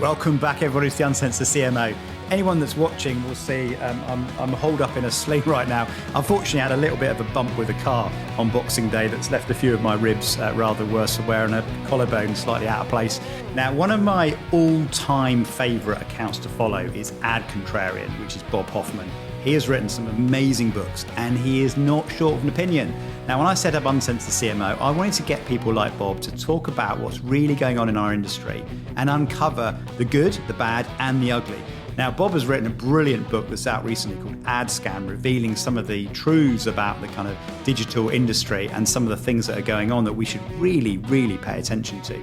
Welcome back, everybody, to the Uncensored CMO. Anyone that's watching will see I'm holed up in a sling right now. Unfortunately, I had a little bit of a bump with a car on Boxing Day that's left a few of my ribs rather worse for wear and a collarbone slightly out of place. Now, one of my all-time favourite accounts to follow is Ad Contrarian, which is Bob Hoffman. He has written some amazing books, and he is not short of an opinion. Now, when I set up Uncensored CMO, I wanted to get people like Bob to talk about what's really going on in our industry and uncover the good, the bad, and the ugly. Now, Bob has written a brilliant book that's out recently called Ad Scam, revealing some of the truths about the kind of digital industry and some of the things that are going on that we should really, really pay attention to.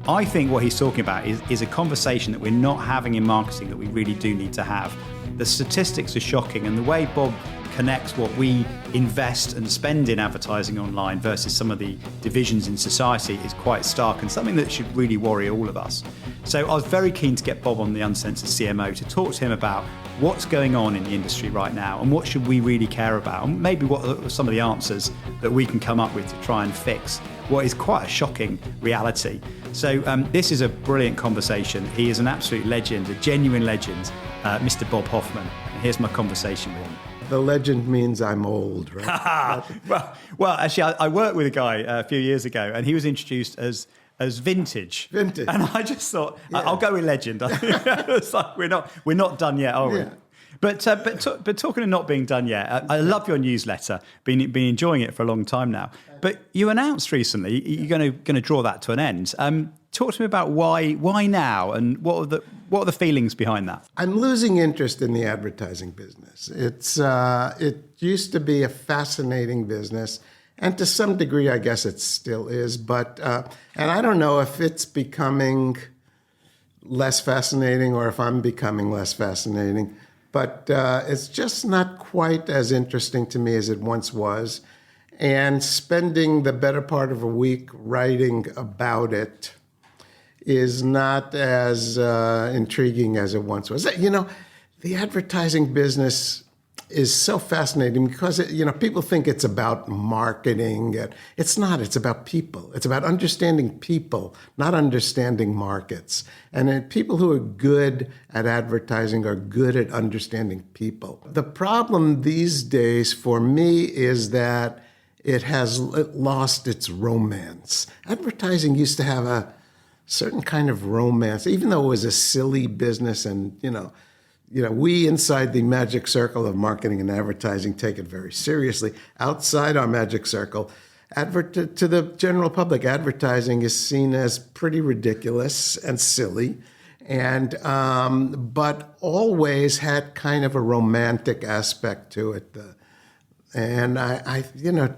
I think what he's talking about is a conversation that we're not having in marketing that we really do need to have. The statistics are shocking, and the way Bob connects what we invest and spend in advertising online versus some of the divisions in society is quite stark and something that should really worry all of us. So I was very keen to get Bob on the Uncensored CMO to talk to him about what's going on in the industry right now and what should we really care about, and maybe what are some of the answers that we can come up with to try and fix what is quite a shocking reality. So this is a brilliant conversation. He is an absolute legend, a genuine legend, Mr. Bob Hoffman. And here's my conversation with him. The legend means I'm old, right? well, actually, I worked with a guy a few years ago, and he was introduced as vintage. Vintage. And I just thought, I'll go with legend. It's like we're not done yet, are we? Yeah. But talking of not being done yet, I love your newsletter. Been enjoying it for a long time now. But you announced recently you're going to draw that to an end. Talk to me about why now, and what are the feelings behind that? I'm losing interest in the advertising business. It used to be a fascinating business, and to some degree, I guess it still is. But and I don't know if it's becoming less fascinating or if I'm becoming less fascinating. But it's just not quite as interesting to me as it once was. And spending the better part of a week writing about it is not as intriguing as it once was. You know, the advertising business is so fascinating because, people think it's about marketing. It's not. It's about people. It's about understanding people, not understanding markets. And people who are good at advertising are good at understanding people. The problem these days for me is that it has lost its romance. Advertising used to have a certain kind of romance, even though it was a silly business, and we inside the magic circle of marketing and advertising take it very seriously. Outside our magic circle, to the general public, advertising is seen as pretty ridiculous and silly, and but always had kind of a romantic aspect to it. And I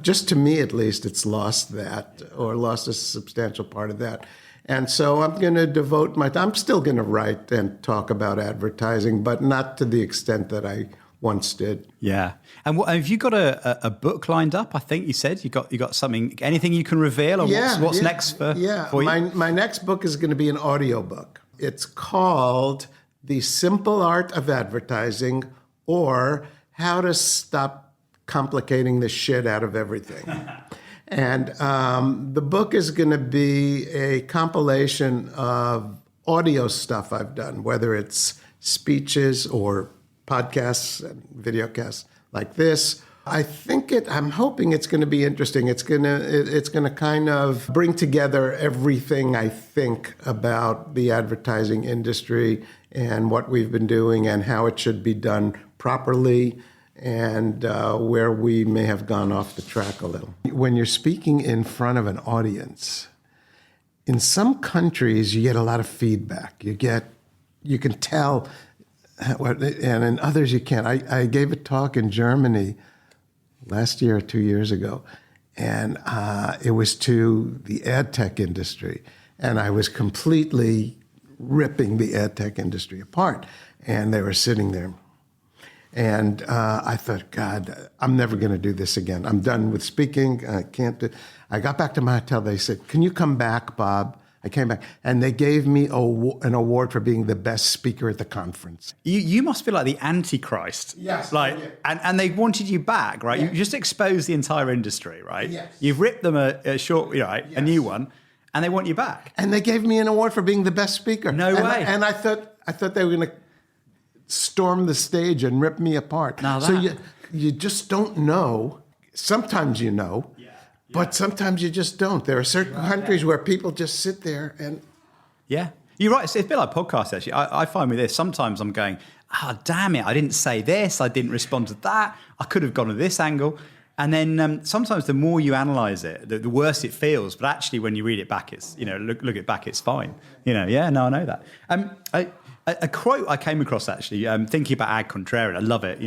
just to me at least, it's lost that, or lost a substantial part of that. And so I'm going to devote my time. I'm still going to write and talk about advertising, but not to the extent that I once did. Yeah. And have you got a book lined up? I think you said you got something. Anything you can reveal, or what's next for you? My next book is going to be an audiobook. It's called The Simple Art of Advertising, or How to Stop Complicating the Shit Out of Everything. And the book is going to be a compilation of audio stuff I've done, whether it's speeches or podcasts and videocasts like this. I'm hoping it's going to be interesting. It's going to kind of bring together everything I think about the advertising industry and what we've been doing and how it should be done properly, and where we may have gone off the track a little. When you're speaking in front of an audience, in some countries you get a lot of feedback. You can tell, and in others you can't. I gave a talk in Germany last year or 2 years ago, and it was to the ad tech industry, and I was completely ripping the ad tech industry apart, and they were sitting there. And I thought, God, I'm never going to do this again. I'm done with speaking. I can't do. I got back to my hotel. They said, "Can you come back, Bob?" I came back, and they gave me an award for being the best speaker at the conference. You must feel like the Antichrist. Yes. And they wanted you back, right? Yes. You just exposed the entire industry, right? Yes. You've ripped them a short, right? Yes. A new one. And they want you back. And they gave me an award for being the best speaker. No way. And I thought they were going to storm the stage and rip me apart. Now so that. you just don't know. Sometimes you know, but sometimes you just don't. There are certain countries where people just sit there and... Yeah. You're right. It's a bit like podcasts, actually. I find with this, sometimes I'm going, damn it, I didn't say this. I didn't respond to that. I could have gone to this angle. And then sometimes the more you analyze it, the worse it feels. But actually, when you read it back, it's, look it back, it's fine. I know that. A quote I came across, actually, thinking about Ad Contrarian, I love it,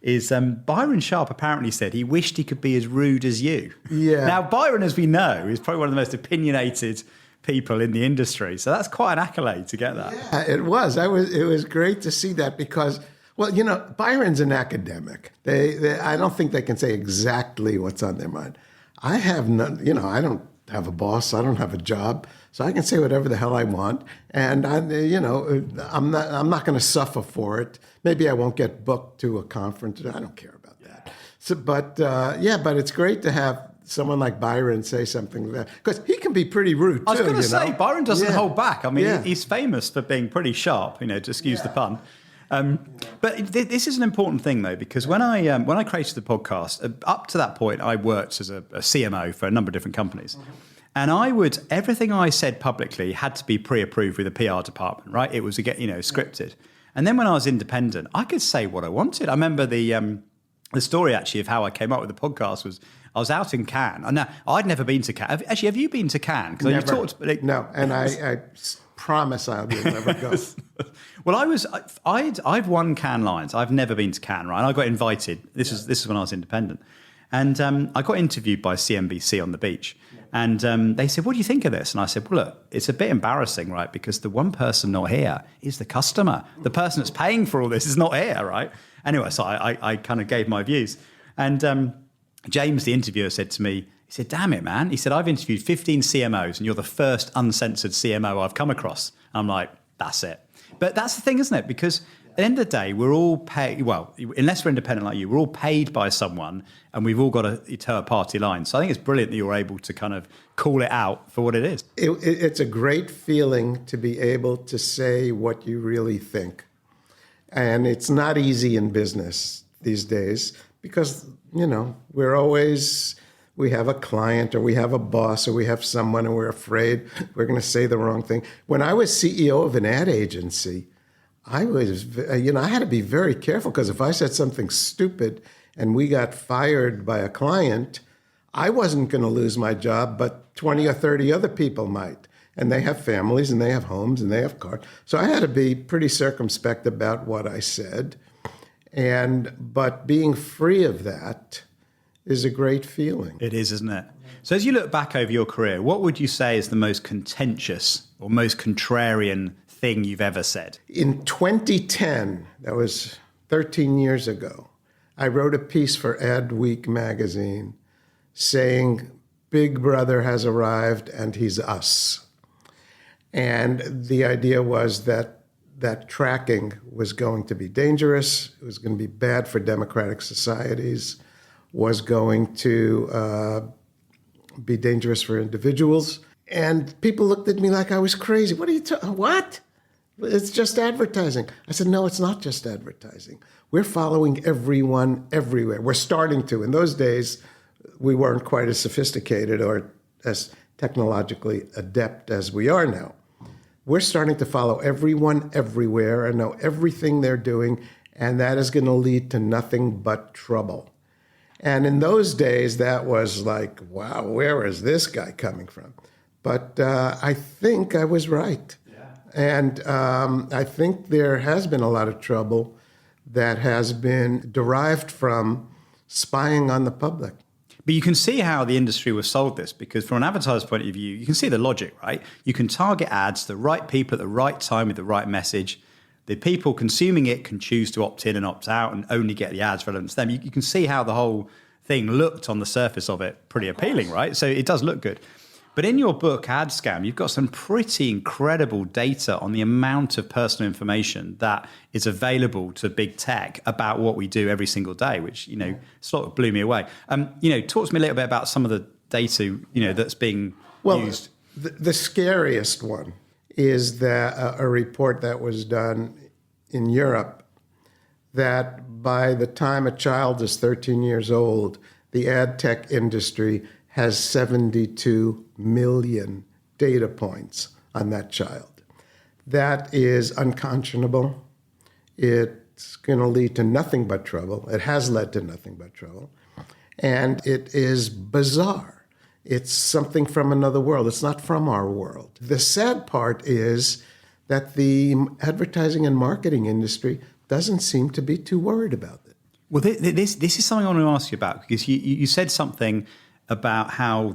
is Byron Sharp apparently said he wished he could be as rude as you. Yeah. Now, Byron, as we know, is probably one of the most opinionated people in the industry. So that's quite an accolade to get that. Yeah, it was. It was great to see that because, well, Byron's an academic. I don't think they can say exactly what's on their mind. I have I don't have a boss. I don't have a job. So I can say whatever the hell I want. And I'm not going to suffer for it. Maybe I won't get booked to a conference. I don't care about that. So, but it's great to have someone like Byron say something like that, because he can be pretty rude too. I was going to say, Byron doesn't hold back. I mean, Yeah. he's famous for being pretty sharp, to excuse the pun. But this is an important thing, though, because when I created the podcast, up to that point, I worked as a CMO for a number of different companies. And everything I said publicly had to be pre-approved with a PR department, right? It was, scripted. And then when I was independent, I could say what I wanted. I remember the story, actually, of how I came up with the podcast was I was out in Cannes. And now, I'd never been to Cannes. Actually, have you been to Cannes? Never. No, and I promise I will never go. Well, I've won Cannes Lions. I've never been to Cannes, right? And I got invited. This is when I was independent. And I got interviewed by CNBC on the beach. And they said, what do you think of this? And I said, well, look, it's a bit embarrassing, right? Because the one person not here is the customer. The person that's paying for all this is not here, right? Anyway, so I kind of gave my views. And James, the interviewer, said to me, he said, damn it, man. He said, I've interviewed 15 CMOs and you're the first uncensored CMO I've come across. I'm like, that's it. But that's the thing, isn't it? Because at the end of the day, we're all paid, well, unless we're independent like you, we're all paid by someone and we've all got a toe a party line. So I think it's brilliant that you're able to kind of call it out for what it is. It's a great feeling to be able to say what you really think. And it's not easy in business these days because, we have a client or we have a boss or we have someone and we're afraid we're going to say the wrong thing. When I was CEO of an ad agency, I had to be very careful because if I said something stupid and we got fired by a client, I wasn't going to lose my job, but 20 or 30 other people might. And they have families and they have homes and they have cars. So I had to be pretty circumspect about what I said. But being free of that is a great feeling. It is, isn't it? So as you look back over your career, what would you say is the most contentious or most contrarian thing you've ever said? In 2010, that was 13 years ago, I wrote a piece for Adweek magazine saying, Big Brother has arrived and he's us. And the idea was that tracking was going to be dangerous, it was going to be bad for democratic societies, was going to be dangerous for individuals. And people looked at me like I was crazy. What are you talking? What? It's just advertising. I said, no, it's not just advertising. We're following everyone everywhere. We're starting to. In those days, we weren't quite as sophisticated or as technologically adept as we are now. We're starting to follow everyone everywhere and know everything they're doing, and that is going to lead to nothing but trouble. And in those days, that was like, wow, where is this guy coming from? But I think I was right. Yeah. And I think there has been a lot of trouble that has been derived from spying on the public. But you can see how the industry was sold this, because from an advertiser's point of view, you can see the logic, right? You can target ads to the right people at the right time with the right message. The people consuming it can choose to opt in and opt out and only get the ads relevant to them. You can see how the whole thing looked on the surface of it pretty appealing, right? So it does look good. But in your book, Ad Scam, you've got some pretty incredible data on the amount of personal information that is available to big tech about what we do every single day, which, sort of blew me away. Talk to me a little bit about some of the data, that's being used. The scariest one is that a report that was done in Europe that by the time a child is 13 years old, the ad tech industry has 72 million data points on that child. That is unconscionable. It's going to lead to nothing but trouble. It has led to nothing but trouble. And it is bizarre. It's something from another world. It's not from our world. The sad part is that the advertising and marketing industry doesn't seem to be too worried about it. Well, this is something I want to ask you about, because you said something about how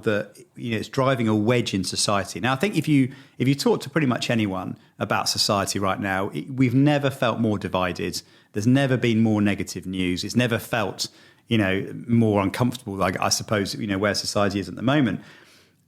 it's driving a wedge in society. Now, I think if you talk to pretty much anyone about society right now, we've never felt more divided. There's never been more negative news. It's never felt more uncomfortable, like I suppose, where society is at the moment.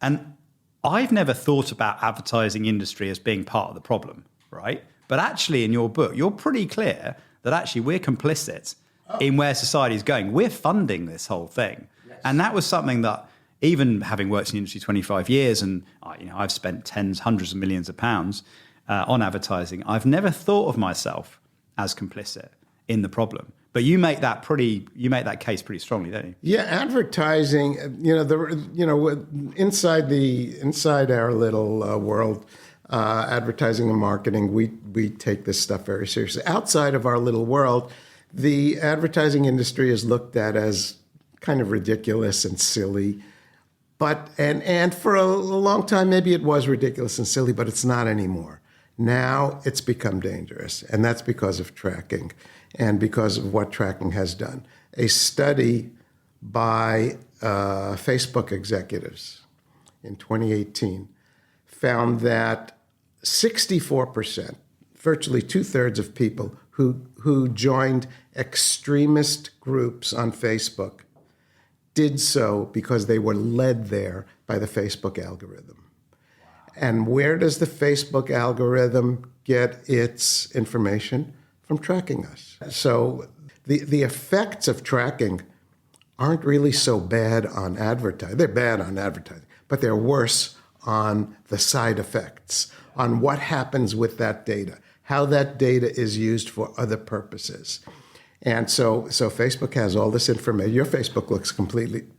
And I've never thought about advertising industry as being part of the problem, right? But actually, in your book, you're pretty clear that actually we're complicit in where society is going. We're funding this whole thing. Yes. And that was something that, even having worked in the industry 25 years, and I've spent hundreds of millions of pounds on advertising, I've never thought of myself as complicit in the problem. But you make that case pretty strongly, don't you? Yeah, advertising. Inside our little world, advertising and marketing, we take this stuff very seriously. Outside of our little world, the advertising industry is looked at as kind of ridiculous and silly. But and for a long time, maybe it was ridiculous and silly, but it's not anymore. Now it's become dangerous, and that's because of tracking and because of what tracking has done. A study by Facebook executives in 2018 found that 64%, virtually 2/3 of people who joined extremist groups on Facebook did so because they were led there by the Facebook algorithm. And where does the Facebook algorithm get its information? From tracking us. So the effects of tracking aren't really so bad on advertising. They're bad on advertising, but they're worse on the side effects, on what happens with that data, how that data is used for other purposes. And so Facebook has all this information. Your Facebook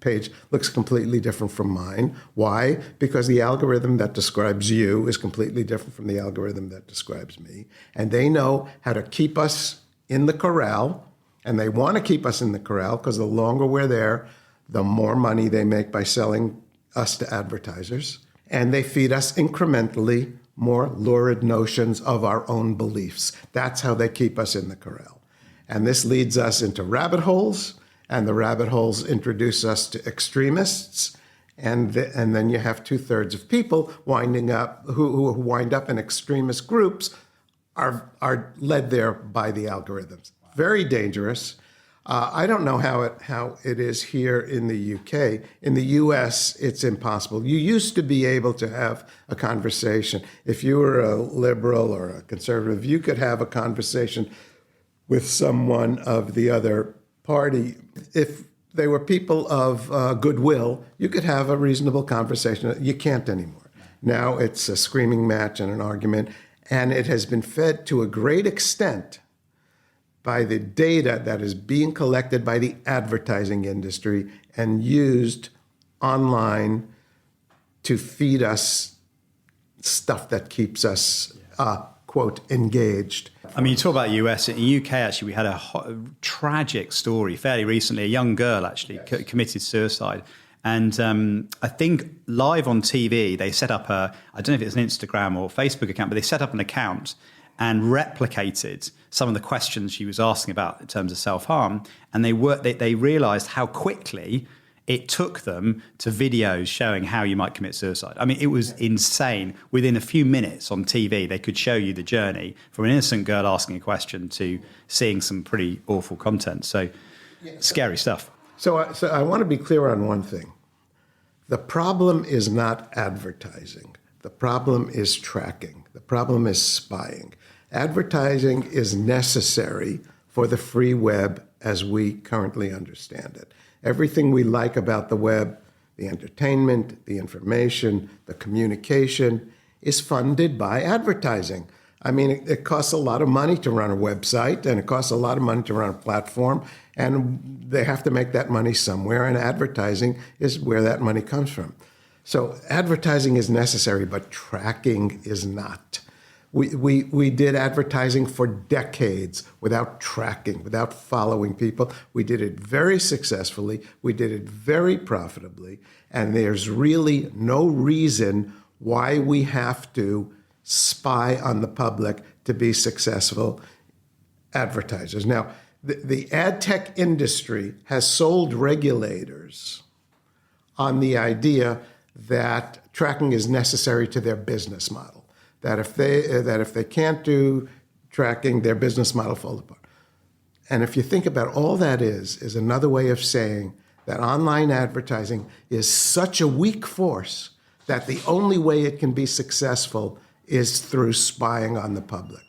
page looks completely different from mine. Why? Because the algorithm that describes you is completely different from the algorithm that describes me. And they know how to keep us in the corral. And they want to keep us in the corral because the longer we're there, the more money they make by selling us to advertisers. And they feed us incrementally more lurid notions of our own beliefs. That's how they keep us in the corral. And this leads us into rabbit holes, and the rabbit holes introduce us to extremists, and then you have 2/3 of people who wind up in extremist groups are led there by the algorithms. Very dangerous. I don't know how it is here in the UK. In the US, it's impossible. You used to be able to have a conversation. If you were a liberal or a conservative, you could have a conversation with someone of the other party. If they were people of goodwill, you could have a reasonable conversation. You can't anymore. Now it's a screaming match and an argument, and it has been fed to a great extent by the data that is being collected by the advertising industry and used online to feed us stuff that keeps us, quote, engaged. I mean, you talk about the US. In the UK, actually, we had a tragic story fairly recently. A young girl actually committed suicide. And I think live on TV, they set up I don't know if it's an Instagram or Facebook account, but they set up an account and replicated some of the questions she was asking about in terms of self-harm. And they realized how quickly it took them to videos showing how you might commit suicide. I mean, it was insane. Within a few minutes on TV, they could show you the journey from an innocent girl asking a question to seeing some pretty awful content. So scary stuff. So I want to be clear on one thing. The problem is not advertising. The problem is tracking. The problem is spying. Advertising is necessary for the free web as we currently understand it. Everything we like about the web the entertainment, the information, the communication is funded by advertising. I mean, it costs a lot of money to run a website, and it costs a lot of money to run a platform, and they have to make that money somewhere, and advertising is where that money comes from. So advertising is necessary, but tracking is not. We did advertising for decades without tracking, without following people. We did it very successfully. We did it very profitably. And there's really no reason why we have to spy on the public to be successful advertisers. Now, the ad tech industry has sold regulators on the idea that tracking is necessary to their business model. That if they can't do tracking, their business model falls apart. And if you think about all that is another way of saying that online advertising is such a weak force that the only way it can be successful is through spying on the public.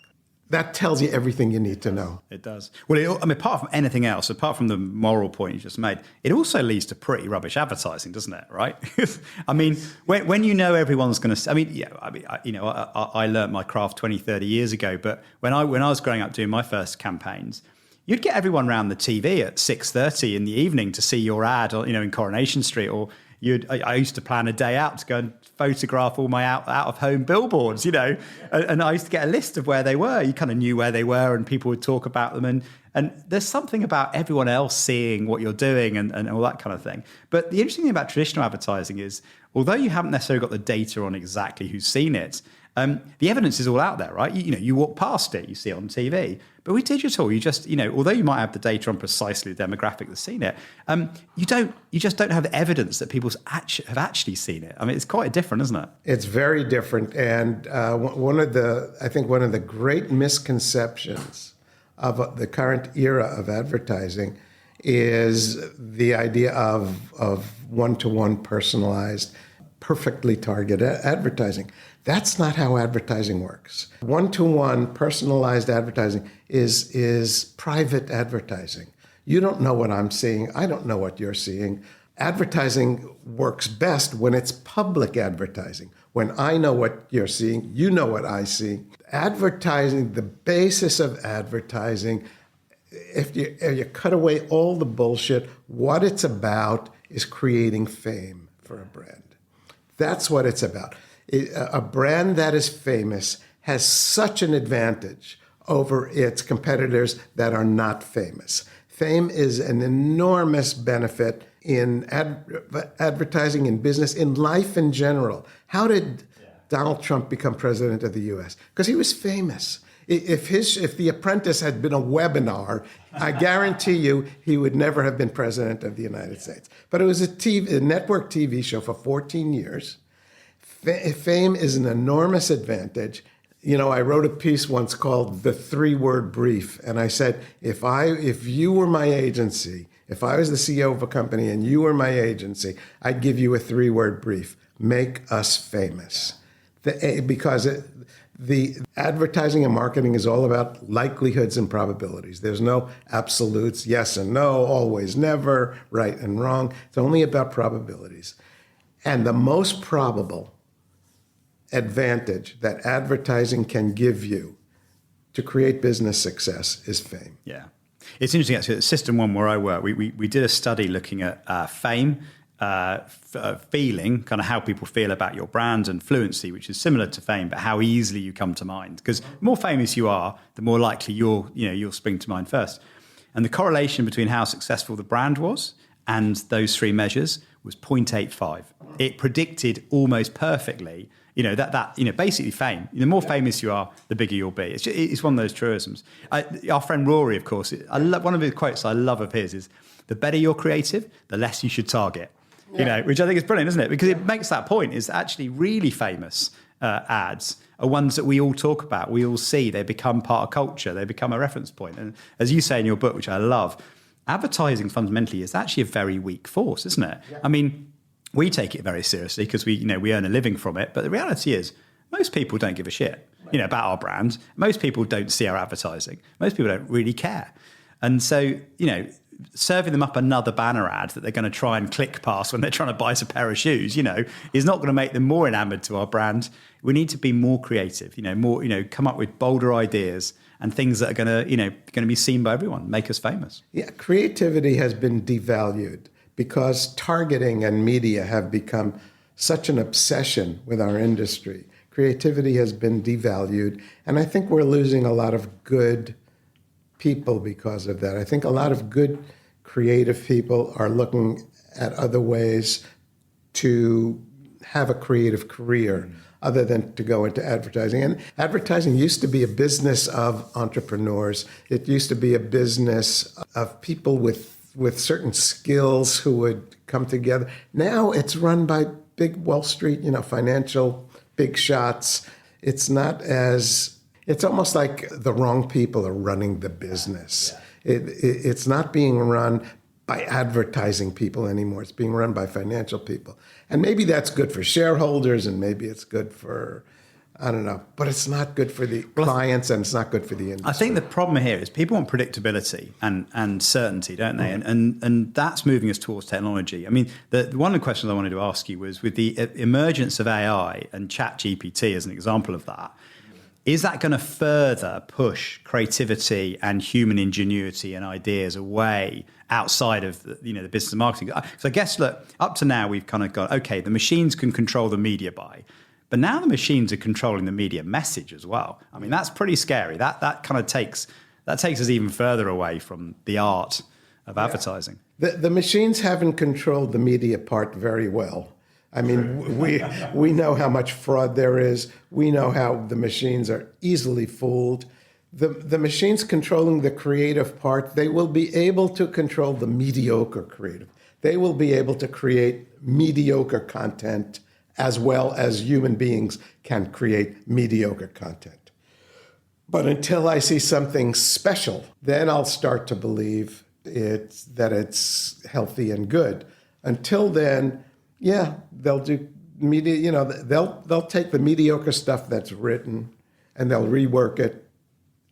That tells you everything you need to know. It does. Well, apart from anything else, apart from the moral point you just made, it also leads to pretty rubbish advertising, doesn't it? Right? I mean, when you know everyone's going to, I learned my craft 20, 30 years ago, but when I was growing up doing my first campaigns, you'd get everyone around the TV at 6:30 in the evening to see your ad, in Coronation Street, or I used to plan a day out to go and photograph all my out of home billboards, and I used to get a list of where they were. You kind of knew where they were, and people would talk about them. And there's something about everyone else seeing what you're doing and all that kind of thing. But the interesting thing about traditional advertising is, although you haven't necessarily got the data on exactly who's seen it, the evidence is all out there, right? You walk past it, you see it on TV. But with digital, you just, although you might have the data on precisely the demographic that's seen it, you just don't have the evidence that people have actually seen it. I mean, it's quite different, isn't it? It's very different. And one of the great misconceptions of the current era of advertising is the idea of one-to-one personalized, perfectly targeted advertising. That's not how advertising works. One-to-one personalized advertising is private advertising. You don't know what I'm seeing. I don't know what you're seeing. Advertising works best when it's public advertising. When I know what you're seeing, you know what I see. Advertising, the basis of advertising, if you cut away all the bullshit, what it's about is creating fame for a brand. That's what it's about. A brand that is famous has such an advantage over its competitors that are not famous. Fame is an enormous benefit in advertising, in business, in life in general. How did Donald Trump become president of the U.S.? Because he was famous. If The Apprentice had been a webinar, I guarantee you he would never have been president of the United States. But it was a network TV show for 14 years. Fame is an enormous advantage. I wrote a piece once called The 3-Word Brief, and I said, if you were my agency, if I was the CEO of a company and you were my agency, I'd give you a 3-word brief: make us famous. Because the advertising and marketing is all about likelihoods and probabilities. There's no absolutes, yes and no, always, never, right and wrong. It's only about probabilities. And the most probable advantage that advertising can give you to create business success is fame. Yeah. It's interesting, actually, at System 1, where I work, we did a study looking at fame, feeling, kind of how people feel about your brand, and fluency, which is similar to fame, but how easily you come to mind. Because the more famous you are, the more likely you'll spring to mind first. And the correlation between how successful the brand was and those three measures was 0.85. It predicted almost perfectly basically fame. The more famous you are, the bigger you'll be. It's one of those truisms. Our friend Rory, of course, one of his quotes I love of his is, the better you're creative, the less you should target. Which I think is brilliant, isn't it? Because it makes that point, is actually really famous ads are ones that we all talk about, we all see, they become part of culture, they become a reference point. And as you say in your book, which I love, advertising fundamentally is actually a very weak force, isn't it? Yeah. I mean, we take it very seriously because we earn a living from it. But the reality is, most people don't give a shit, about our brand. Most people don't see our advertising. Most people don't really care. And so, serving them up another banner ad that they're going to try and click past when they're trying to buy us a pair of shoes, is not going to make them more enamored to our brand. We need to be more creative, come up with bolder ideas and things that are going to be seen by everyone, make us famous. Yeah, creativity has been devalued because targeting and media have become such an obsession with our industry. Creativity has been devalued, and I think we're losing a lot of good people because of that. I think a lot of good creative people are looking at other ways to have a creative career other than to go into advertising. And advertising used to be a business of entrepreneurs. It used to be a business of people with certain skills who would come together. Now it's run by big Wall Street, financial big shots. It's almost like the wrong people are running the business. It's not being run by advertising people anymore. It's being run by financial people. And maybe that's good for shareholders, and maybe it's good for, I don't know, but it's not good for the clients, and it's not good for the industry. I think the problem here is people want predictability and certainty, don't they? And that's moving us towards technology. I mean, one of the questions I wanted to ask you was, with the emergence of AI and ChatGPT as an example of that, is that going to further push creativity and human ingenuity and ideas away outside of the business and marketing? So I guess, look, up to now we've kind of got, okay, the machines can control the media buy, but now the machines are controlling the media message as well. I mean, that's pretty scary. That kind of takes us even further away from the art of advertising. The machines haven't controlled the media part very well. I mean, we know how much fraud there is. We know how the machines are easily fooled. The machines controlling the creative part, they will be able to control the mediocre creative. They will be able to create mediocre content as well as human beings can create mediocre content. But until I see something special, then I'll start to believe that it's healthy and good. Until then, yeah, they'll do media. They'll take the mediocre stuff that's written and they'll rework it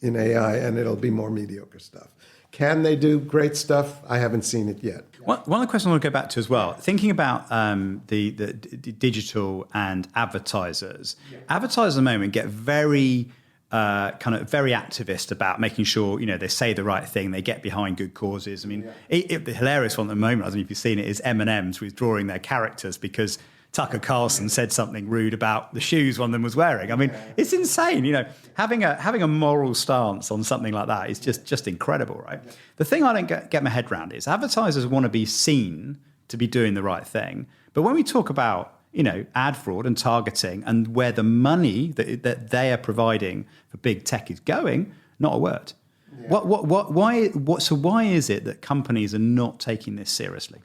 in AI, and it'll be more mediocre stuff. Can they do great stuff? I haven't seen it yet. One of the questions I want to go back to as well, thinking about the digital and advertisers. Yeah. Advertisers at the moment get very very activist about making sure they say the right thing, they get behind good causes. I mean, the hilarious one at the moment, I don't know if you've seen it, is M&M's withdrawing their characters because Tucker Carlson said something rude about the shoes one of them was wearing. I mean, it's insane. Having a moral stance on something like that is just incredible, right? The thing I don't get my head around is advertisers want to be seen to be doing the right thing, but when we talk about ad fraud and targeting and where the money that they are providing for big tech is going, not a word. Yeah. Why is it that companies are not taking this seriously?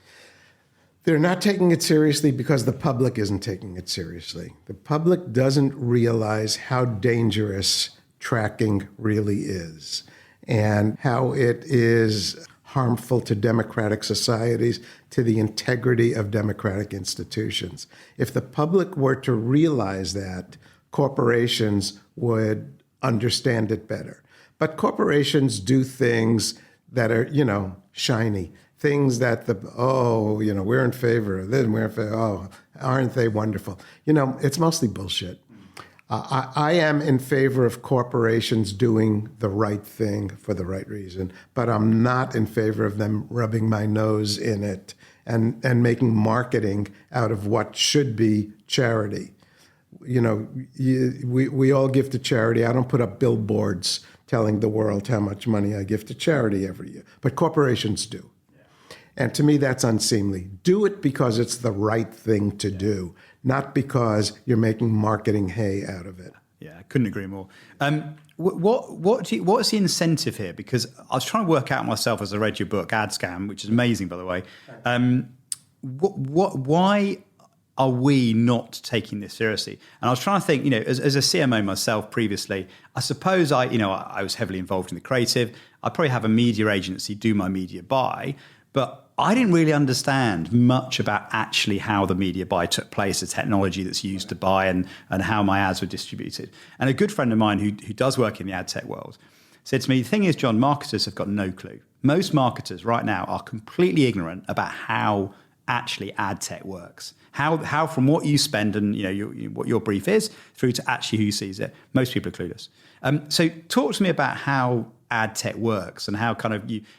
They're not taking it seriously because the public isn't taking it seriously. The public doesn't realize how dangerous tracking really is and how it is harmful to democratic societies, to the integrity of democratic institutions. If the public were to realize that, corporations would understand it better. But corporations do things that are, shiny. Things that we're in favor of this, we're in favor, aren't they wonderful? It's mostly bullshit. I am in favor of corporations doing the right thing for the right reason, but I'm not in favor of them rubbing my nose in it and making marketing out of what should be charity. We all give to charity. I don't put up billboards telling the world how much money I give to charity every year, but corporations do. And to me, that's unseemly. Do it because it's the right thing to do, not because you're making marketing hay out of it. Yeah, I couldn't agree more. What's the incentive here? Because I was trying to work out myself as I read your book, Ad Scam, which is amazing, by the way. Why are we not taking this seriously? And I was trying to think, as a CMO myself previously, I suppose I was heavily involved in the creative. I probably have a media agency do my media buy, but I didn't really understand much about actually how the media buy took place, the technology that's used to buy and how my ads were distributed. And a good friend of mine who does work in the ad tech world said to me, the thing is, John, marketers have got no clue. most marketers right now are completely ignorant about how actually ad tech works. How from what you spend and what your brief is through to actually who sees it. Most people are clueless. So talk to me about how ad tech works and how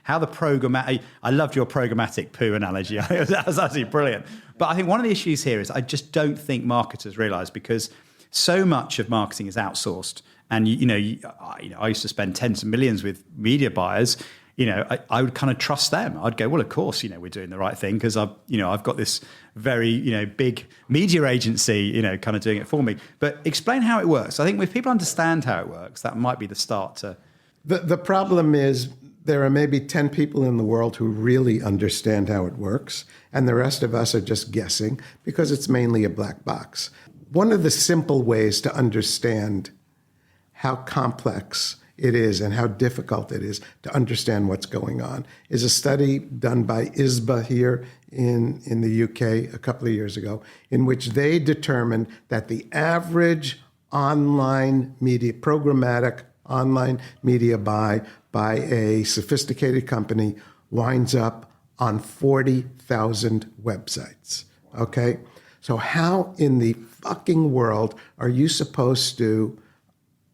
how the programmatic. I loved your programmatic poo analogy. That was absolutely brilliant. But I think one of the issues here is I just don't think marketers realize, because so much of marketing is outsourced. And I used to spend tens of millions with media buyers. I would kind of trust them. I'd go, well, of course, we're doing the right thing because I've got this very, big media agency, kind of doing it for me. But explain how it works. I think if people understand how it works, that might be the start to. The problem is there are maybe 10 people in the world who really understand how it works, and the rest of us are just guessing because it's mainly a black box. One of the simple ways to understand how complex it is and how difficult it is to understand what's going on is a study done by ISBA here in the UK a couple of years ago, in which they determined that the average online media, programmatic online media buy by a sophisticated company winds up on 40,000 websites, okay? So how in the fucking world are you supposed to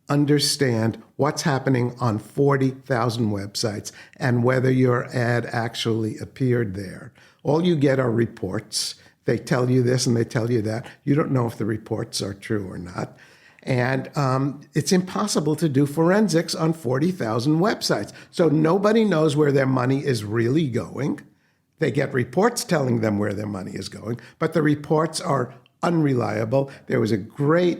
understand what's happening on 40,000 websites and whether your ad actually appeared there? All you get are reports. They tell you this and they tell you that. You don't know if the reports are true or not. And it's impossible to do forensics on 40,000 websites. So nobody knows where their money is really going. They get reports telling them where their money is going, but the reports are unreliable. There was a great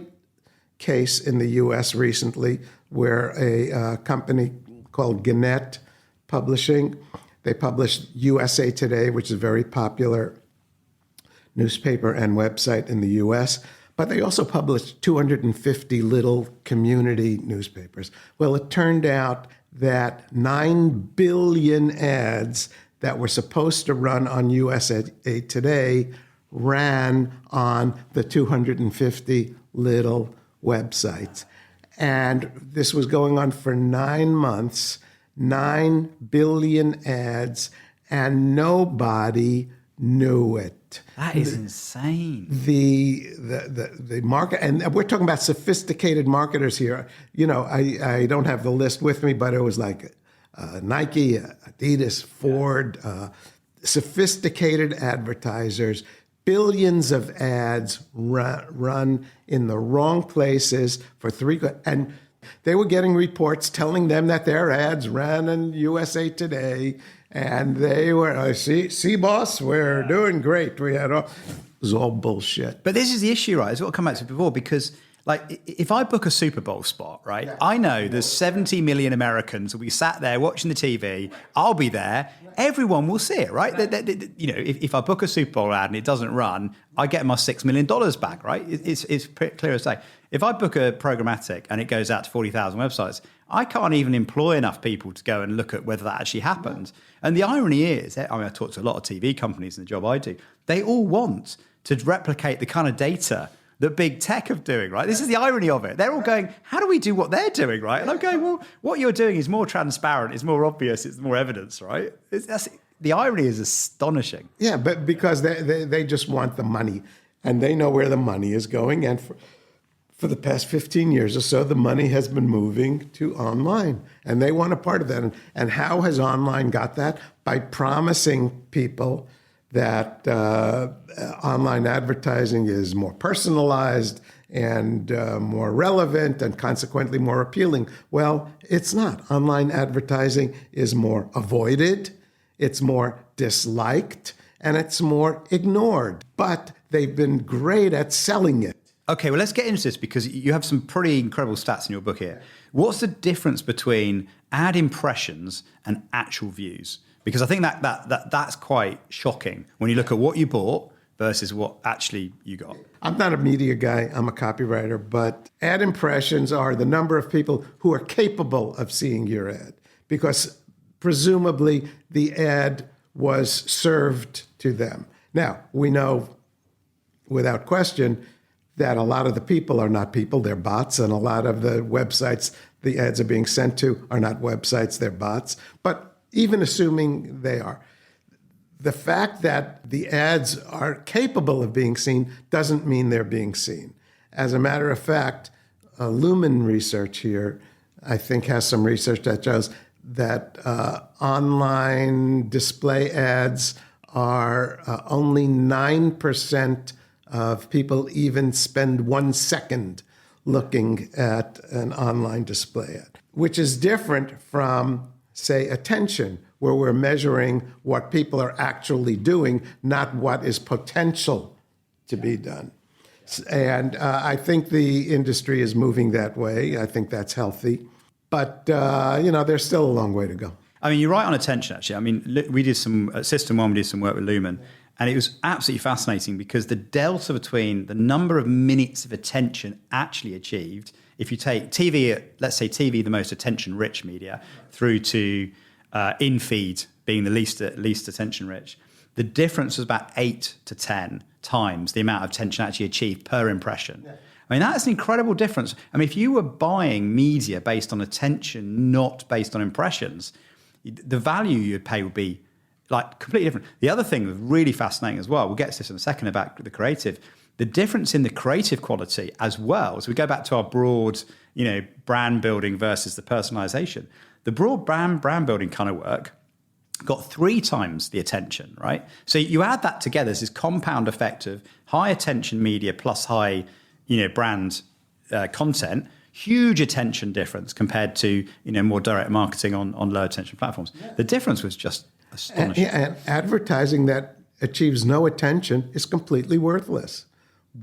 case in the US recently where a company called Gannett Publishing, they published USA Today, which is a very popular newspaper and website in the US, but they also published 250 little community newspapers. Well, it turned out that 9 billion ads that were supposed to run on USA Today ran on the 250 little websites. And this was going on for 9 months, 9 billion ads, and nobody knew it. That is insane. The market, and we're talking about sophisticated marketers here. I don't have the list with me, but it was like Nike, Adidas, Ford, sophisticated advertisers, billions of ads run in the wrong places for and they were getting reports telling them that their ads ran in USA Today, and they were, see, boss, we're doing great. It was all bullshit. But this is the issue, right? It's what I come back to before, because if I book a Super Bowl spot, right, I know there's 70 million Americans will be sat there watching the TV. I'll be there. Everyone will see it, right? If I book a Super Bowl ad and it doesn't run, I get my $6 million back, right? It's pretty clear as day. If I book a programmatic and it goes out to 40,000 websites, I can't even employ enough people to go and look at whether that actually happened. And the irony is, I talk to a lot of TV companies in the job I do, they all want to replicate the kind of data that big tech are doing, right? This is the irony of it. They're all going, how do we do what they're doing, right? And I'm going, well, what you're doing is more transparent, it's more obvious, it's more evidence, right? The irony is astonishing. Yeah, but because they just want the money, and they know where the money is going. And for the past 15 years or so, the money has been moving to online, and they want a part of that. And how has online got that? By promising people that online advertising is more personalized and more relevant and consequently more appealing. Well, it's not. Online advertising is more avoided, it's more disliked, and it's more ignored. But they've been great at selling it. Okay, well, let's get into this because you have some pretty incredible stats in your book here. What's the difference between ad impressions and actual views? Because I think that's quite shocking when you look at what you bought versus what actually you got. I'm not a media guy, I'm a copywriter, but ad impressions are the number of people who are capable of seeing your ad, because presumably the ad was served to them. Now, we know without question that a lot of the people are not people, they're bots, and a lot of the websites the ads are being sent to are not websites, they're bots. But even assuming they are. The fact that the ads are capable of being seen doesn't mean they're being seen. As a matter of fact, Lumen research here, I think, has some research that shows that online display ads are only 9% of people even spend 1 second looking at an online display ad, which is different from, say, attention, where we're measuring what people are actually doing, not what is potential to be done. And I think the industry is moving that way. I think that's healthy. But, there's still a long way to go. I mean, you're right on attention, actually. I mean, we did at System 1, we did some work with Lumen, and it was absolutely fascinating because the delta between the number of minutes of attention actually achieved, if you take TV, let's say TV, the most attention-rich media, through to in-feed being the least attention-rich, the difference was about 8 to 10 times the amount of attention actually achieved per impression. Yeah. I mean, that's an incredible difference. I mean, if you were buying media based on attention, not based on impressions, the value you'd pay would be like completely different. The other thing that's really fascinating as well, we'll get to this in a second about the creative, the difference in the creative quality as well. So we go back to our broad, brand building versus the personalization. The broad brand building kind of work got 3 times the attention, right? So you add that together, there's this compound effect of high attention media plus high, brand content, huge attention difference compared to, more direct marketing on low attention platforms. Yeah. The difference was just astonishing. And advertising that achieves no attention is completely worthless.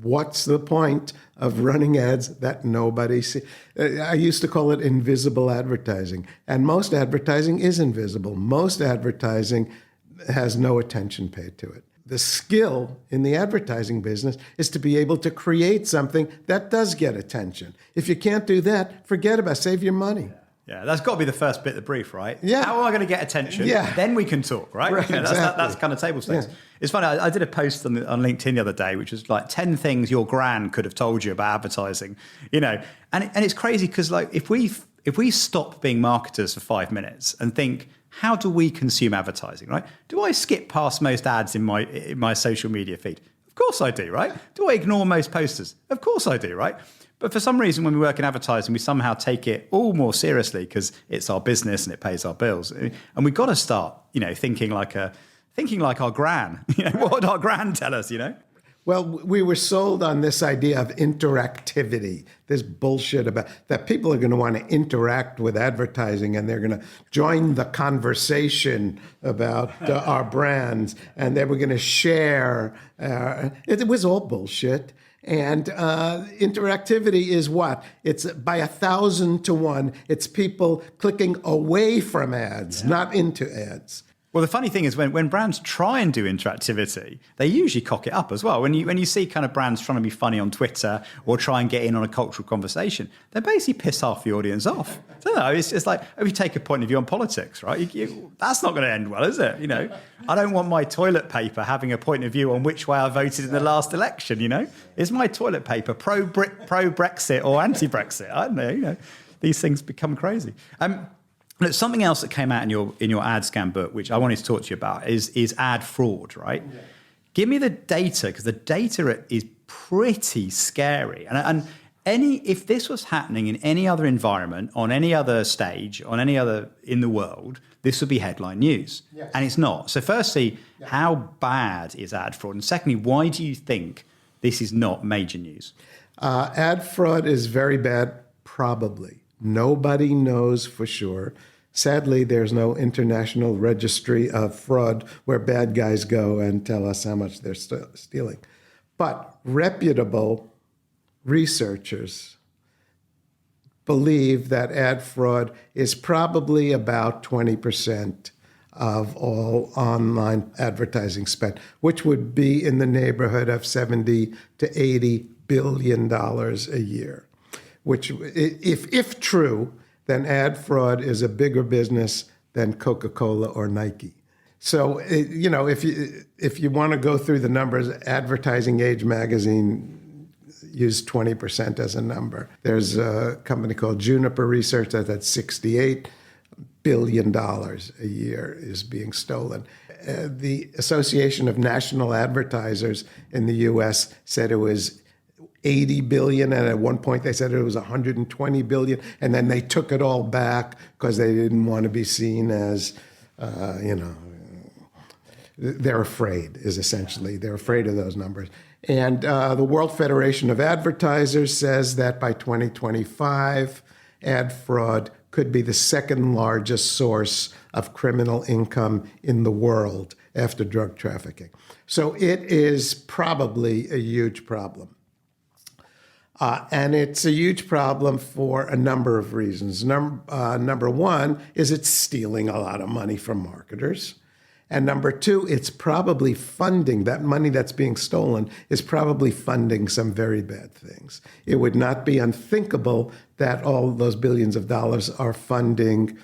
What's the point of running ads that nobody sees? I used to call it invisible advertising. And most advertising is invisible. Most advertising has no attention paid to it. The skill in the advertising business is to be able to create something that does get attention. If you can't do that, forget about it. Save your money. Yeah, that's got to be the first bit of the brief, right? Yeah. How am I going to get attention? Yeah. Then we can talk, right? Right, exactly. That's kind of table stakes. Yeah. It's funny, I did a post on LinkedIn the other day, which was like 10 things your gran could have told you about advertising, and it's crazy because like if we stop being marketers for 5 minutes and think, how do we consume advertising, right? Do I skip past most ads in my social media feed? Of course I do, right? Do I ignore most posters? Of course I do, right? But for some reason, when we work in advertising, we somehow take it all more seriously because it's our business and it pays our bills. And we've got to start, thinking like our gran. What would our gran tell us, Well, we were sold on this idea of interactivity, this bullshit about that people are going to want to interact with advertising and they're going to join the conversation about our brands and they were going to share. It was all bullshit. And interactivity is what? It's by 1,000 to 1. It's people clicking away from ads, not into ads. Well, the funny thing is when brands try and do interactivity, they usually cock it up as well. When you see kind of brands trying to be funny on Twitter or try and get in on a cultural conversation, they basically piss half the audience off. So it's like, if you take a point of view on politics, right? That's not going to end well, is it? I don't want my toilet paper having a point of view on which way I voted in the last election, Is my toilet paper pro-Brexit or anti-Brexit? I don't know, These things become crazy. Look, something else that came out in your ad scan book, which I wanted to talk to you about, is ad fraud, right? Yeah. Give me the data, because the data is pretty scary. And if this was happening in any other environment, on any other stage, on any other in the world, this would be headline news. Yes. And it's not. So firstly, how bad is ad fraud? And secondly, why do you think this is not major news? Ad fraud is very bad, probably. Nobody knows for sure. Sadly, there's no international registry of fraud where bad guys go and tell us how much they're stealing. But reputable researchers believe that ad fraud is probably about 20% of all online advertising spend, which would be in the neighborhood of $70 to $80 billion a year. Which, if true, then ad fraud is a bigger business than Coca-Cola or Nike. So, if you want to go through the numbers, Advertising Age magazine used 20% as a number. There's a company called Juniper Research that's at 68. billion a year is being stolen. The Association of National Advertisers in the U.S. said it was 80 billion, and at one point they said it was 120 billion, and then they took it all back because they didn't want to be seen as, they're afraid, is essentially, they're afraid of those numbers. And the World Federation of Advertisers says that by 2025, ad fraud could be the second largest source of criminal income in the world after drug trafficking. So it is probably a huge problem. And it's a huge problem for a number of reasons. Number one is it's stealing a lot of money from marketers. And number two, it's probably funding, that money that's being stolen is probably funding some very bad things. It would not be unthinkable that all those billions of dollars are funding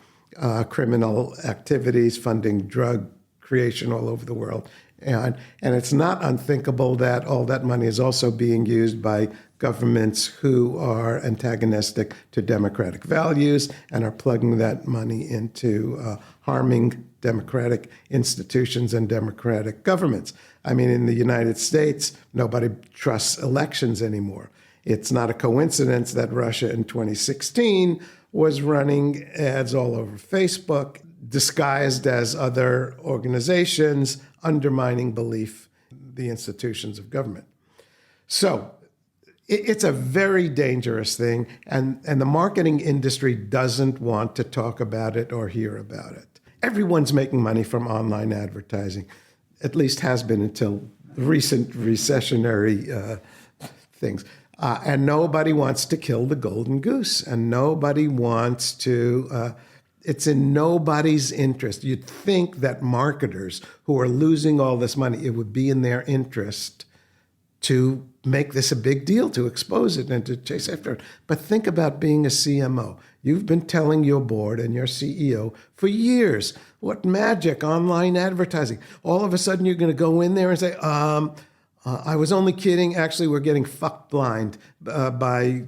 criminal activities, funding drug creation all over the world. And it's not unthinkable that all that money is also being used by governments who are antagonistic to democratic values and are plugging that money into harming democratic institutions and democratic governments. I mean, in the United States, nobody trusts elections anymore. It's not a coincidence that Russia in 2016 was running ads all over Facebook, disguised as other organizations, undermining belief in the institutions of government. So it's a very dangerous thing, and the marketing industry doesn't want to talk about it or hear about it. Everyone's making money from online advertising, at least has been until recent recessionary things. And nobody wants to kill the golden goose, and nobody wants to, it's in nobody's interest. You'd think that marketers who are losing all this money, it would be in their interest to make this a big deal, to expose it and to chase after it. But think about being a CMO. You've been telling your board and your CEO for years, what magic, online advertising. All of a sudden you're going to go in there and say, I was only kidding. Actually, we're getting fucked blind by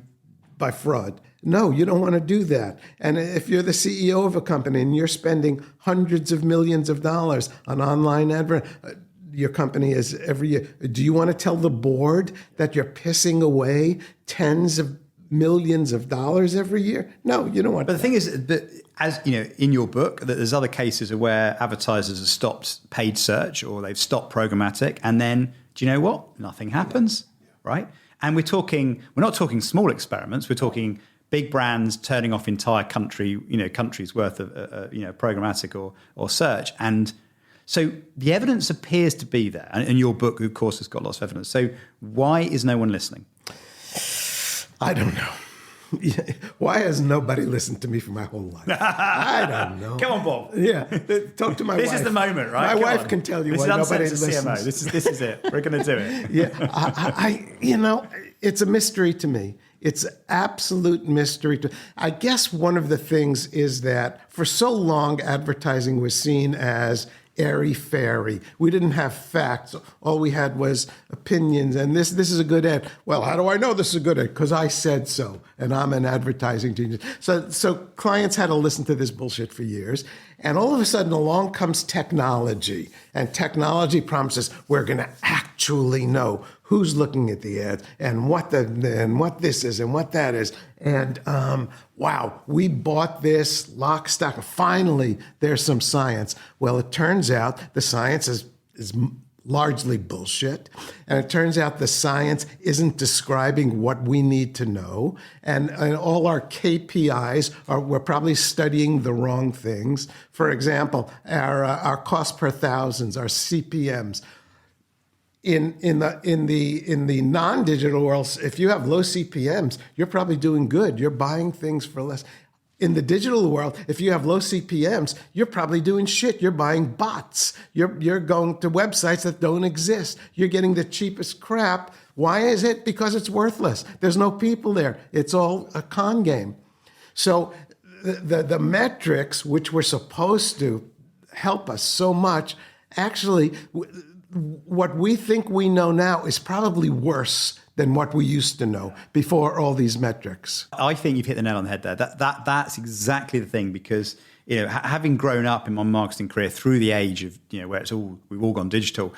fraud. No, you don't want to do that. And if you're the CEO of a company and you're spending hundreds of millions of dollars on online advertising, your company is every year. Do you want to tell the board that you're pissing away tens of millions of dollars every year? No, you don't want to. But the thing is that, as you know, in your book, that there's other cases where advertisers have stopped paid search or they've stopped programmatic, and then do you know what? Nothing happens, right? And we're not talking small experiments. We're talking big brands turning off entire countries worth of programmatic or search. And so the evidence appears to be there. And your book, of course, has got lots of evidence. So why is no one listening? I don't know. Why has nobody listened to me for my whole life? I don't know. Come on, Bob. Yeah, talk to my wife. This is the moment, right? My wife can tell you why nobody listens. CMO. This is it. We're going to do it. Yeah, it's a mystery to me. It's absolute mystery. I guess one of the things is that for so long, advertising was seen as airy-fairy. We didn't have facts. All we had was opinions. And this is a good ad. Well, how do I know this is a good ad? Because I said so, and I'm an advertising genius. So clients had to listen to this bullshit for years. And all of a sudden, along comes technology. And technology promises we're going to actually know who's looking at the ads and what this is and what that is. And wow, we bought this lock, stock. Finally, there's some science. Well, it turns out the science is largely bullshit. And it turns out the science isn't describing what we need to know. And all our KPIs we're probably studying the wrong things. For example, our cost per thousands, our CPMs. In the non-digital world, if you have low CPMs, you're probably doing good. You're buying things for less. In the digital world, if you have low CPMs, you're probably doing shit. You're buying bots. You're going to websites that don't exist. You're getting the cheapest crap. Why is it? Because it's worthless. There's no people there. It's all a con game. So the metrics, which were supposed to help us so much, actually, what we think we know now is probably worse than what we used to know before all these metrics. I think you've hit the nail on the head there. That's exactly the thing, because having grown up in my marketing career through the age of, where we've all gone digital,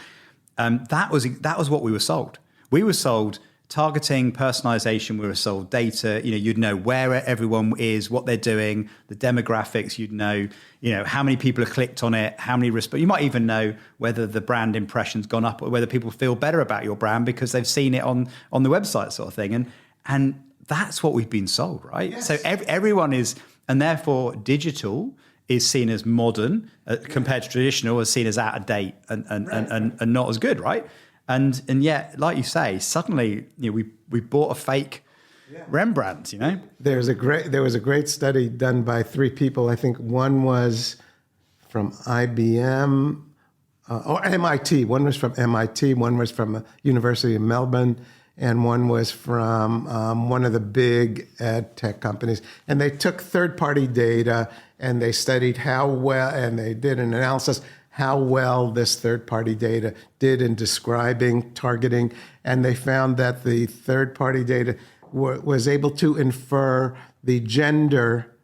that was what we were sold. We were sold targeting, personalization. We were sold data. You'd know where everyone is, what they're doing, the demographics. You'd know, how many people have clicked on it, how many respond. You might even know whether the brand impression's gone up or whether people feel better about your brand because they've seen it on the website, sort of thing. And that's what we've been sold, right? Yes. So everyone is, and therefore digital is seen as modern compared to traditional, is seen as out of date and not as good, right? And yet, like you say, suddenly we bought a fake Rembrandt. There was a great study done by three people. I think one was from IBM or MIT. One was from MIT. One was from University of Melbourne, and one was from one of the big ad tech companies. And they took third-party data and they studied how well, and they did an analysis how well this third-party data did in describing, targeting, and they found that the third-party data was able to infer the gender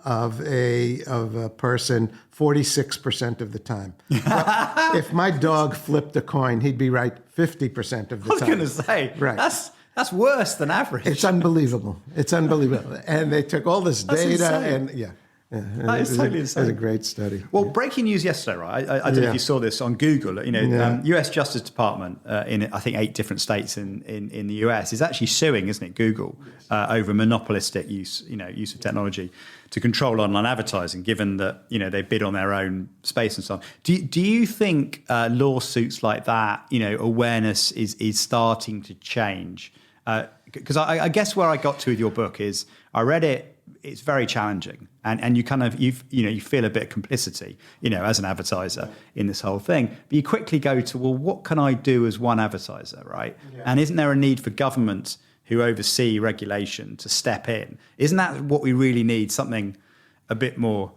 of a person 46% of the time. Well, if my dog flipped a coin, he'd be right 50% of the time. I was going to say, right. That's worse than average. It's unbelievable. And they took all this data and that is totally insane. It was a great study. Well, breaking news yesterday, right? I don't know if you saw this on Google. U.S. Justice Department in I think 8 different states in the U.S. is actually suing, isn't it, Google over monopolistic use of technology to control online advertising, given that they bid on their own space and so on. Do you think lawsuits like that, awareness is starting to change? Because I guess where I got to with your book is I read it. It's very challenging, and you kind of you feel a bit of complicity, as an advertiser in this whole thing. But you quickly go to, well, what can I do as one advertiser, right? Yeah. And isn't there a need for government who oversee regulation to step in? Isn't that what we really need? Something a bit more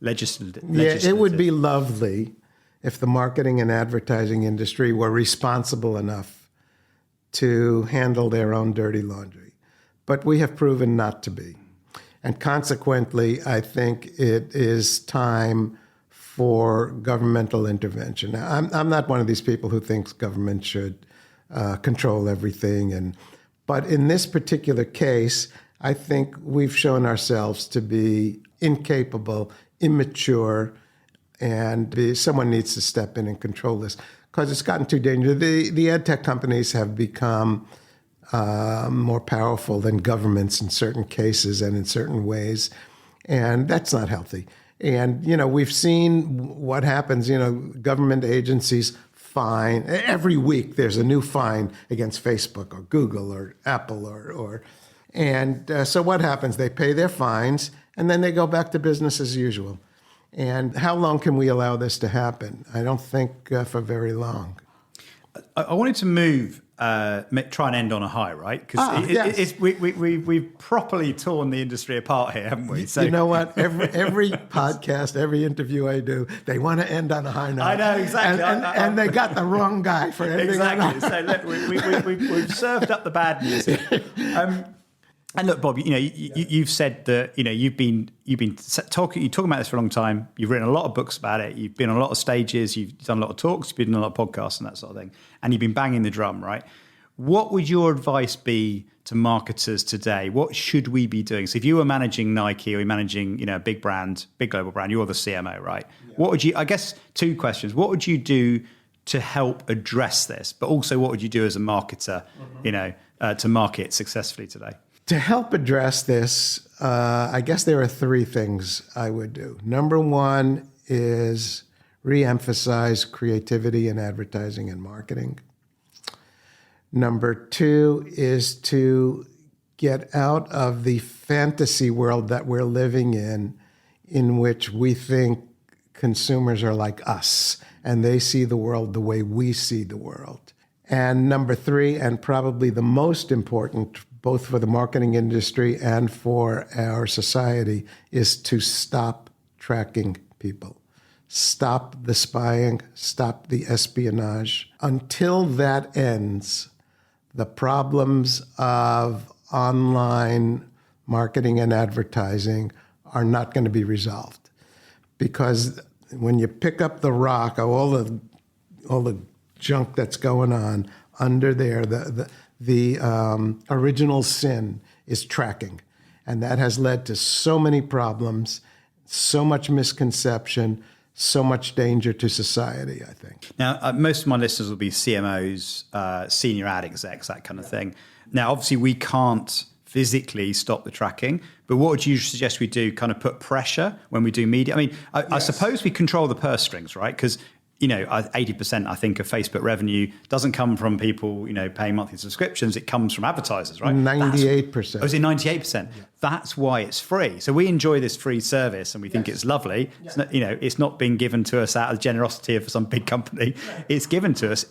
legislative. Yeah, it would be lovely if the marketing and advertising industry were responsible enough to handle their own dirty laundry, but we have proven not to be. And consequently, I think it is time for governmental intervention. Now, I'm not one of these people who thinks government should control everything. But in this particular case, I think we've shown ourselves to be incapable, immature, and someone needs to step in and control this because it's gotten too dangerous. The ad tech companies have become more powerful than governments in certain cases and in certain ways. And that's not healthy. And, we've seen what happens, government agencies fine. Every week there's a new fine against Facebook or Google or Apple so what happens? They pay their fines and then they go back to business as usual. And how long can we allow this to happen? I don't think for very long. I wanted to move, try and end on a high, right? Because we've properly torn the industry apart here, haven't we? So, you know what? Every podcast, every interview I do, they want to end on a high note. I know, exactly. And they got the wrong guy for ending exactly. So look, we've served up the bad news here. And look, Bob, you've said that you've been talking about this for a long time. You've written a lot of books about it. You've been on a lot of stages. You've done a lot of talks. You've been on a lot of podcasts and that sort of thing. And you've been banging the drum, right? What would your advice be to marketers today? What should we be doing? So if you were managing Nike or you're managing a big brand, big global brand, you're the CMO, right? Yeah. What would you? I guess 2 questions. What would you do to help address this? But also, what would you do as a marketer, to market successfully today? To help address this, I guess there are 3 things I would do. Number 1 is re-emphasize creativity in advertising and marketing. Number 2 is to get out of the fantasy world that we're living in which we think consumers are like us and they see the world the way we see the world. And number 3, and probably the most important, both for the marketing industry and for our society, is to stop tracking people. Stop the spying, stop the espionage. Until that ends, the problems of online marketing and advertising are not going to be resolved. because when you pick up the rock of all the junk that's going on under there, the original sin is tracking. And that has led to so many problems, so much misconception, so much danger to society, I think. Now, most of my listeners will be CMOs, senior ad execs, that kind of thing. Now, obviously, we can't physically stop the tracking, but what would you suggest we do? Kind of put pressure when we do media? I mean, I suppose we control the purse strings, right? Because 80%, I think, of Facebook revenue doesn't come from people, paying monthly subscriptions. It comes from advertisers, right? 98%. Oh, is it 98%? Yeah. That's why it's free. So we enjoy this free service and we think it's lovely. Yeah. It's not, it's not being given to us out of generosity of some big company. Yeah. It's given to us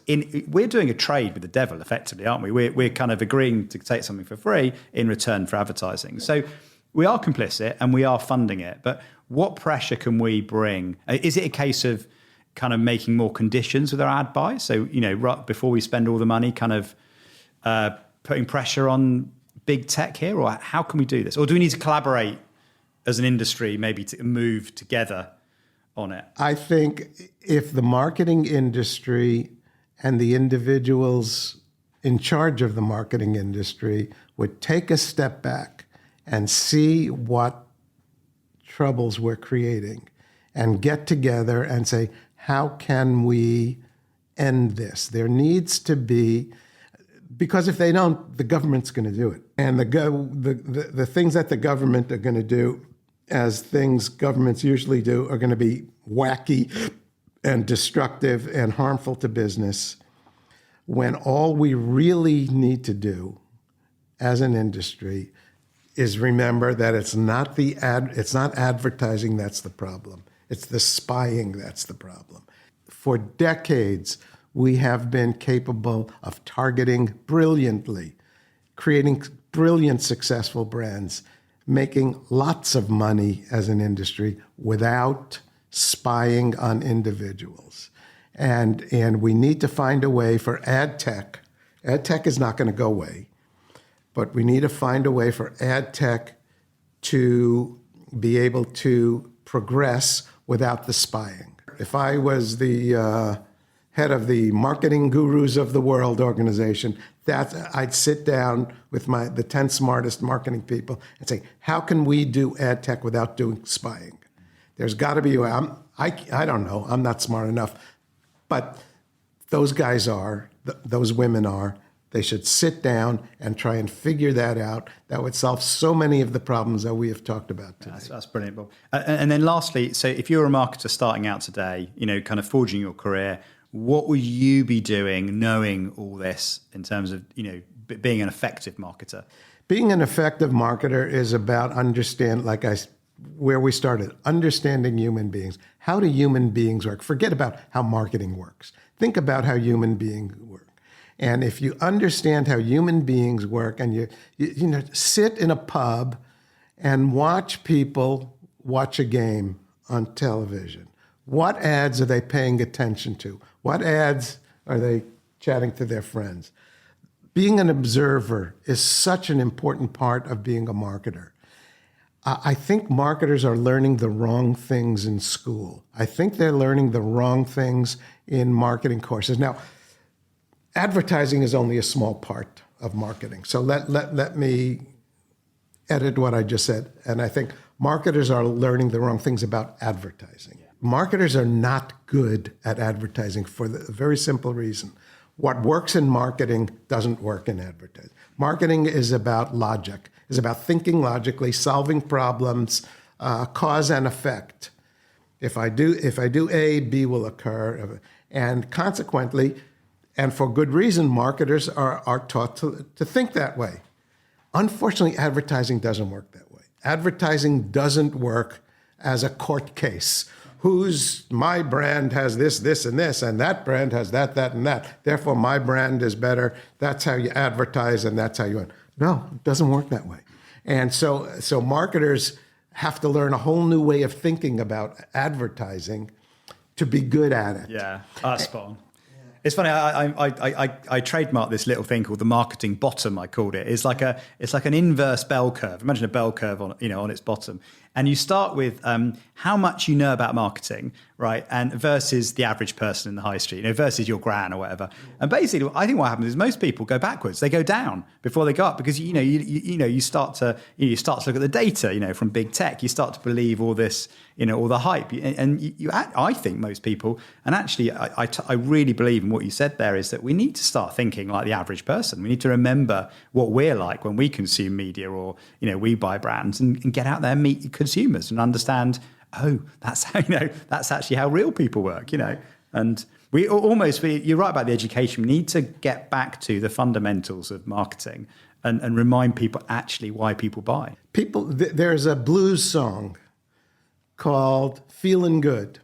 we're doing a trade with the devil, effectively, aren't we? We're kind of agreeing to take something for free in return for advertising. So we are complicit and we are funding it. But what pressure can we bring? Is it a case of kind of making more conditions with our ad buy? So, right before we spend all the money, kind of putting pressure on big tech here? Or how can we do this? Or do we need to collaborate as an industry, maybe to move together on it? I think if the marketing industry and the individuals in charge of the marketing industry would take a step back and see what troubles we're creating and get together and say, how can we end this? There needs to be, because if they don't, the government's going to do it. And the things that the government are going to do, as things governments usually do, are going to be wacky and destructive and harmful to business, when all we really need to do as an industry is remember that it's not advertising that's the problem. It's the spying that's the problem. For decades, we have been capable of targeting brilliantly, creating brilliant, successful brands, making lots of money as an industry without spying on individuals. And we need to find a way for ad tech. Ad tech is not going to go away, but we need to find a way for ad tech to be able to progress without the spying. If I was the head of the marketing gurus of the world organization, I'd sit down with the 10 smartest marketing people and say, how can we do ad tech without doing spying? There's got to be a way. I don't know. I'm not smart enough. But those guys are, those women are. They should sit down and try and figure that out. That would solve so many of the problems that we have talked about today. That's brilliant, Bob. And then lastly, so if you're a marketer starting out today, kind of forging your career, what would you be doing knowing all this in terms of, being an effective marketer? Being an effective marketer is about where we started, understanding human beings. How do human beings work? Forget about how marketing works. Think about how human beings work. And if you understand how human beings work and you sit in a pub and watch people watch a game on television, what ads are they paying attention to? What ads are they chatting to their friends? Being an observer is such an important part of being a marketer. I think marketers are learning the wrong things in school. I think they're learning the wrong things in marketing courses. Now, advertising is only a small part of marketing. So let me edit what I just said. And I think marketers are learning the wrong things about advertising. Yeah. Marketers are not good at advertising for the very simple reason. What works in marketing doesn't work in advertising. Marketing is about logic, is about thinking logically, solving problems, cause and effect. If I do A, B will occur. And consequently, and for good reason, marketers are taught to think that way. Unfortunately, advertising doesn't work that way. Advertising doesn't work as a court case. My brand has this, this, and this, and that brand has that, that, and that. Therefore, my brand is better. That's how you advertise, and that's how you win. No, it doesn't work that way. And so marketers have to learn a whole new way of thinking about advertising to be good at it. Yeah, spot on. It's funny. I trademarked this little thing called the marketing bottom. I called it. It's like an inverse bell curve. Imagine a bell curve on its bottom, And you start with how much you know about marketing, right? And versus the average person in the high street, versus your gran or whatever. And basically, I think what happens is most people go backwards. They go down before they go up because you start to look at the data, from big tech. You start to believe all this, all the hype. And I think most people, and actually, I really believe in what you said there, is that we need to start thinking like the average person. We need to remember what we're like when we consume media or we buy brands, and get out there and meet consumers and understand, that's actually how real people work, and you're right about the education. We need to get back to the fundamentals of marketing and remind people actually why people buy. There's a blues song called Feelin' Good.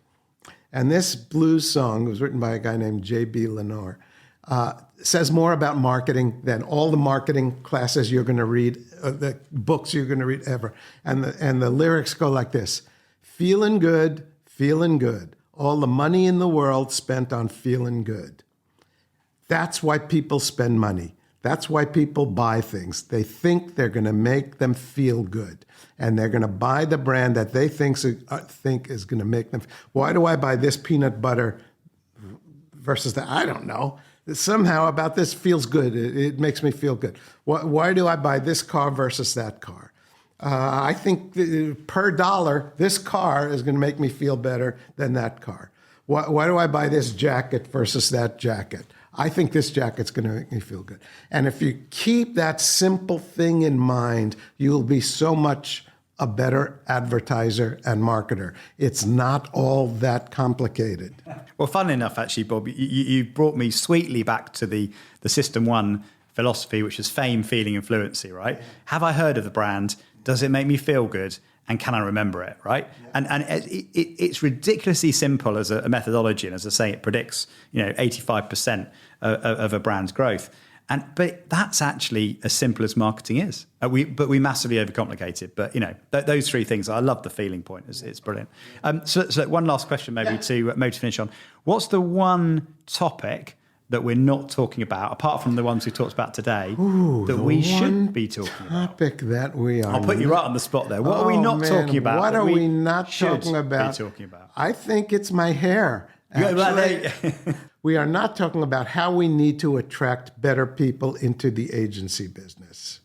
And this blues song was written by a guy named J.B. Lenore. Says more about marketing than all the marketing classes you're going to read, the books you're going to read ever. And the lyrics go like this: feeling good, all the money in the world spent on feeling good. That's why people spend money. That's why people buy things. They think they're going to make them feel good. And they're going to buy the brand that they think is going to make them. Why do I buy this peanut butter versus that? I don't know. Somehow about this feels good. It makes me feel good. Why do I buy this car versus that car? I think per dollar, this car is going to make me feel better than that car. Why do I buy this jacket versus that jacket? I think this jacket's going to make me feel good. And if you keep that simple thing in mind, you'll be so much a better advertiser and marketer. It's not all that complicated. Well, fun enough, actually, Bob, you brought me sweetly back to the System 1 philosophy, which is fame, feeling, and fluency, right? Yeah. Have I heard of the brand? Does it make me feel good? And can I remember it, right? Yeah. And it's ridiculously simple as a methodology. And as I say, it predicts 85% of a brand's growth. But that's actually as simple as marketing is. But we massively overcomplicate it. But those three things. I love the feeling point. It's brilliant. So one last question, maybe to finish on. What's the one topic that we're not talking about, apart from the ones we talked about today, that we should be talking about? Topic that we are. I'll put you right on the spot there. What are we not talking about? What are we not talking about? I think it's my hair. Actually, we are not talking about how we need to attract better people into the agency business.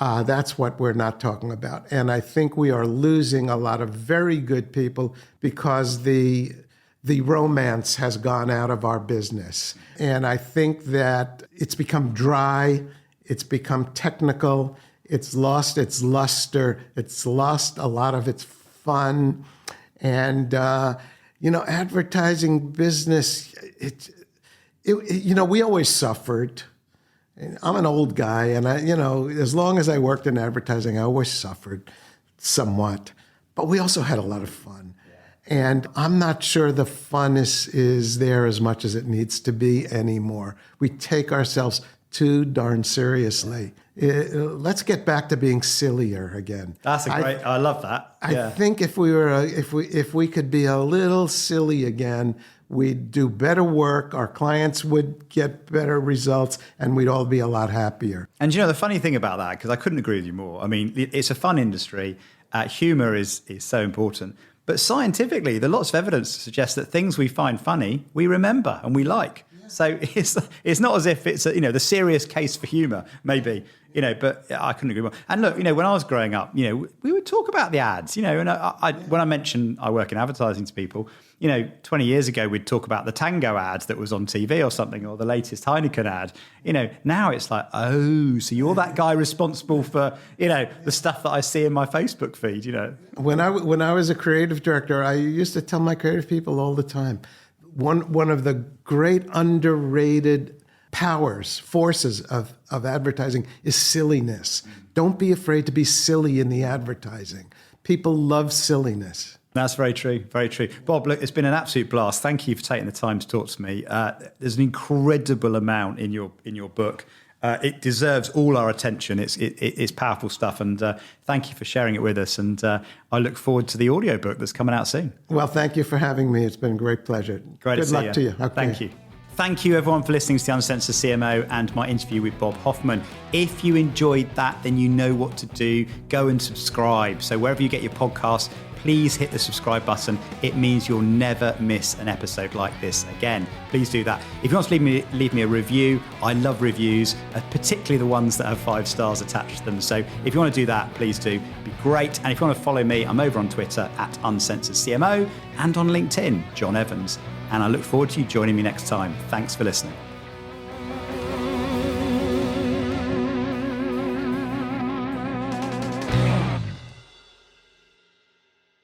That's what we're not talking about. And I think we are losing a lot of very good people because the romance has gone out of our business. And I think that it's become dry, it's become technical, it's lost its luster, it's lost a lot of its fun. And, advertising business, we always suffered. I'm an old guy, and as long as I worked in advertising, I always suffered somewhat. But we also had a lot of fun. And I'm not sure the fun is there as much as it needs to be anymore. We take ourselves too darn seriously. Let's get back to being sillier again. That's I love that. I think if we could be a little silly again, we'd do better work, our clients would get better results, and we'd all be a lot happier. And the funny thing about that, because I couldn't agree with you more, I mean, it's a fun industry. Humor is so important. But scientifically, there are lots of evidence to suggest that things we find funny, we remember and we like. Yeah. So it's not as if it's the serious case for humor, maybe, but I couldn't agree more. And look, when I was growing up, we would talk about the ads, and when I mention I work in advertising to people, 20 years ago, we'd talk about the Tango ad that was on TV or something, or the latest Heineken ad. Now it's like, so you're that guy responsible for, the stuff that I see in my Facebook feed, When I was a creative director, I used to tell my creative people all the time, one of the great underrated forces of advertising is silliness. Don't be afraid to be silly in the advertising. People love silliness. That's very true, very true. Bob, look, it's been an absolute blast. Thank you for taking the time to talk to me. There's an incredible amount in your book. It deserves all our attention. It's powerful stuff, and thank you for sharing it with us. And I look forward to the audiobook that's coming out soon. Well, thank you for having me. It's been a great pleasure. Great to see you. Good luck to you. Okay. Thank you. Thank you everyone for listening to the Uncensored CMO and my interview with Bob Hoffman. If you enjoyed that, then you know what to do. Go and subscribe. So wherever you get your podcasts, please hit the subscribe button. It means you'll never miss an episode like this again. Please do that. If you want to leave me a review, I love reviews, particularly the ones that have 5 stars attached to them. So if you want to do that, please do. It'd be great. And if you want to follow me, I'm over on Twitter at Uncensored CMO and on LinkedIn, John Evans. And I look forward to you joining me next time. Thanks for listening.